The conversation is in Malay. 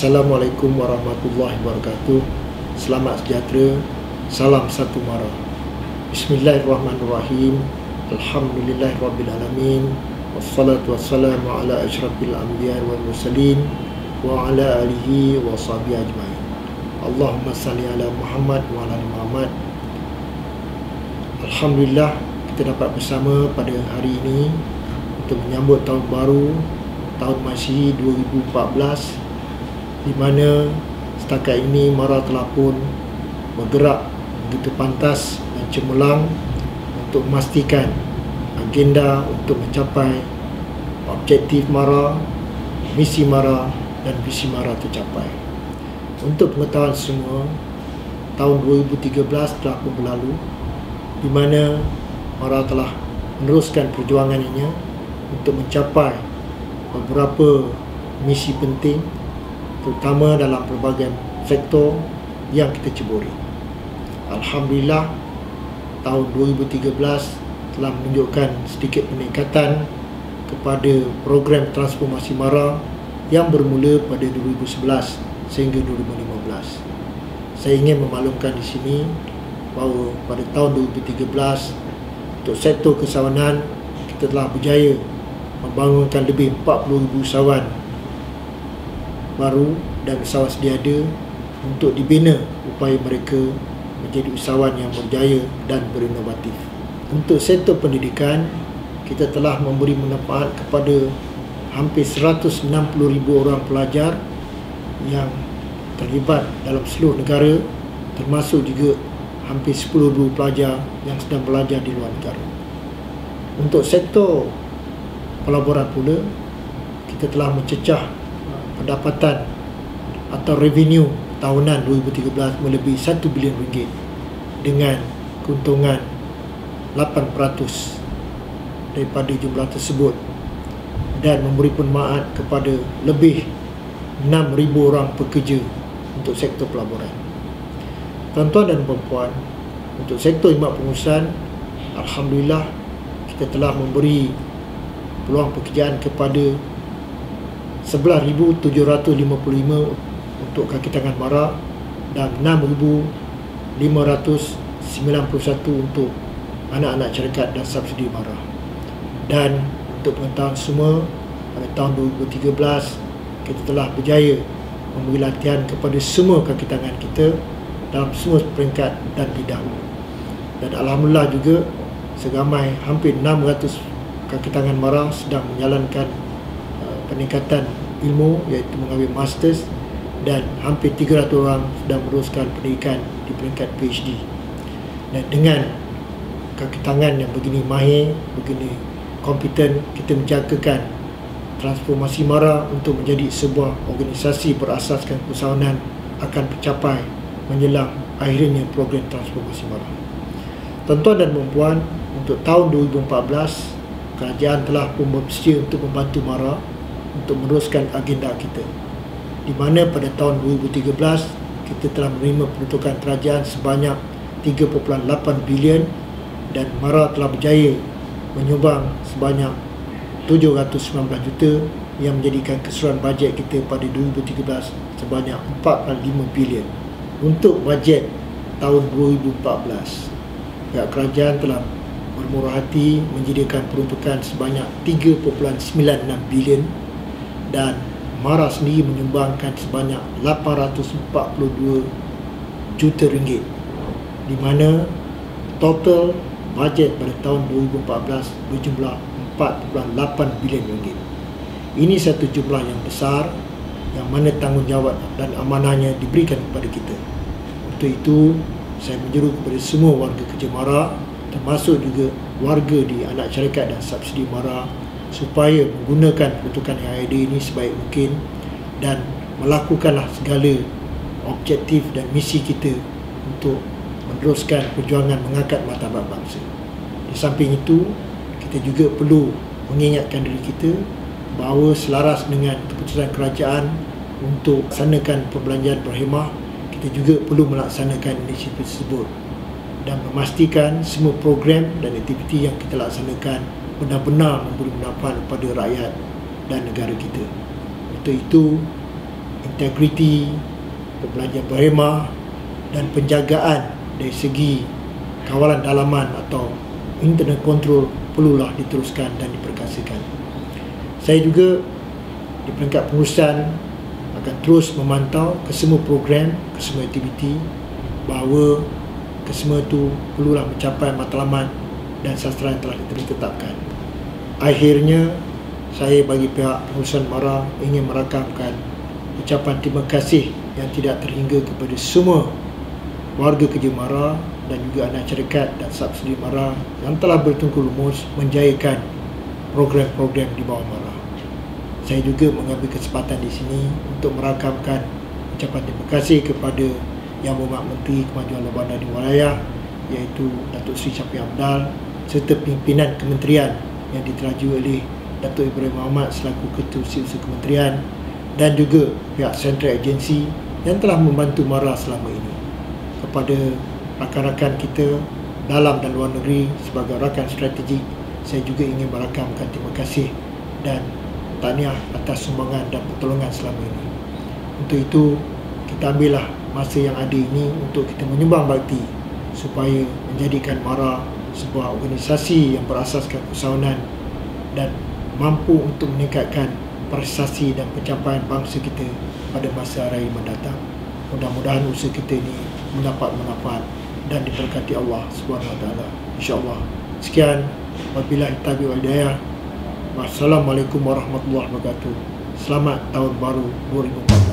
Assalamualaikum warahmatullahi wabarakatuh. Selamat sejahtera. Salam satu mara. Bismillahirrahmanirrahim. Alhamdulillahirrabbilalamin. Wassalatu wassalamu ala asyrafil anbiya wal mursalin wa ala alihi wa sahbihi ajma'in. Allahumma salli ala Muhammad wa ala ali Muhammad. Alhamdulillah, kita dapat bersama pada hari ini untuk menyambut tahun baru, tahun Masihi 2014, di mana setakat ini MARA telah pun bergerak begitu pantas dan cemerlang untuk memastikan agenda untuk mencapai objektif MARA, misi MARA dan visi MARA tercapai. Untuk pengetahuan semua, tahun 2013 telah pun berlalu, di mana MARA telah meneruskan perjuangannya untuk mencapai beberapa misi penting, terutama dalam pelbagai sektor yang kita ceburi. Alhamdulillah, tahun 2013 telah menunjukkan sedikit peningkatan kepada program transformasi MARA yang bermula pada 2011 sehingga 2015. Saya ingin memaklumkan di sini bahawa pada tahun 2013 untuk sektor kesawanan kita telah berjaya membangunkan lebih 40,000 usahawan baru dan usahawan sedia ada untuk dibina upaya mereka menjadi usahawan yang berjaya dan berinovatif. Untuk sektor pendidikan, kita telah memberi manfaat kepada hampir 160,000 orang pelajar yang terlibat dalam seluruh negara, termasuk juga hampir 10,000 pelajar yang sedang belajar di luar negara. Untuk sektor pelaburan pula, kita telah mencecah pendapatan atau revenue tahunan 2013 melebihi 1 bilion ringgit dengan keuntungan 8% daripada jumlah tersebut dan memberi manfaat kepada lebih 6,000 orang pekerja untuk sektor pelaburan. Tuan-tuan dan puan-puan, untuk sektor khidmat pengurusan, alhamdulillah kita telah memberi peluang pekerjaan kepada 11,755 untuk kaki tangan MARA dan 6,591 untuk anak-anak syarikat dan subsidi MARA. Dan untuk pengetahuan semua, pada tahun 2013 kita telah berjaya memberi latihan kepada semua kaki tangan kita dalam semua peringkat dan bidang. Dan alhamdulillah juga seramai hampir 600 kaki tangan MARA sedang menjalankan peningkatan ilmu, iaitu mengambil masters, dan hampir 300 orang sedang meneruskan pendidikan di peringkat PhD. Dan dengan kaki tangan yang begini mahir, begini kompeten, kita menjagakan transformasi MARA untuk menjadi sebuah organisasi berasaskan keusahawanan akan tercapai menjelang akhirnya program transformasi MARA. Tuan-tuan dan puan-puan, untuk tahun 2014 kerajaan telah pun bersedia untuk membantu MARA untuk meneruskan agenda kita, di mana pada tahun 2013 kita telah menerima peruntukan kerajaan sebanyak 3.8 bilion dan MARA telah berjaya menyumbang sebanyak 719 juta yang menjadikan keseluruhan bajet kita pada 2013 sebanyak 4.5 bilion. Untuk bajet tahun 2014, pihak kerajaan telah bermurah hati menyediakan peruntukan sebanyak 3.96 bilion dan MARA sendiri menyumbangkan sebanyak 842 juta ringgit, di mana total bajet pada tahun 2014 berjumlah 4.8 bilion ringgit. Ini satu jumlah yang besar yang mana tanggungjawab dan amanahnya diberikan kepada kita. Untuk itu, saya menyeru kepada semua warga kerja MARA, termasuk juga warga di anak syarikat dan subsidi MARA, supaya menggunakan peruntukan yang ada ini sebaik mungkin dan melakukanlah segala objektif dan misi kita untuk meneruskan perjuangan mengangkat martabat bangsa. Di samping itu, kita juga perlu mengingatkan diri kita bahawa selaras dengan keputusan kerajaan untuk melaksanakan perbelanjaan berhemah, kita juga perlu melaksanakan inisiatif tersebut dan memastikan semua program dan aktiviti yang kita laksanakan benar-benar memberi manfaat kepada rakyat dan negara kita. Untuk itu, integriti, perbelanjaan berhemah dan penjagaan dari segi kawalan dalaman atau internal control perlulah diteruskan dan diperkasakan. Saya juga di peringkat pengurusan akan terus memantau kesemua program, kesemua aktiviti, bahawa kesemua itu perlulah mencapai matlamat dan sasaran yang telah ditetapkan. Akhirnya, saya bagi pihak pengurusan MARA ingin merakamkan ucapan terima kasih yang tidak terhingga kepada semua warga kerja MARA dan juga anak syarikat dan subsidi MARA yang telah bertungku lumus menjayakan program-program di bawah MARA. Saya juga mengambil kesempatan di sini untuk merakamkan ucapan terima kasih kepada Yang Berhormat Menteri Kemajuan Luar dan Wilayah, iaitu Datuk Seri Shafie Hamdal, serta pimpinan kementerian yang diteraju oleh Datuk Ibrahim Muhammad selaku Ketua Usaha Kementerian, dan juga pihak Central Agency yang telah membantu MARA selama ini. Kepada rakan-rakan kita dalam dan luar negeri sebagai rakan strategik, saya juga ingin merakamkan terima kasih dan tahniah atas sumbangan dan pertolongan selama ini. Untuk itu, kita ambillah masa yang ada ini untuk kita menyumbang bakti supaya menjadikan MARA sebuah organisasi yang berasaskan usahawanan dan mampu untuk meningkatkan prestasi dan pencapaian bangsa kita pada masa raya mendatang. Mudah-mudahan usaha kita ini mendapat manfaat dan diberkati Allah SWT, insya-Allah. Sekian, wabillahi taufiq wal hidayah. Wassalamualaikum warahmatullahi wabarakatuh. Selamat tahun baru 2014.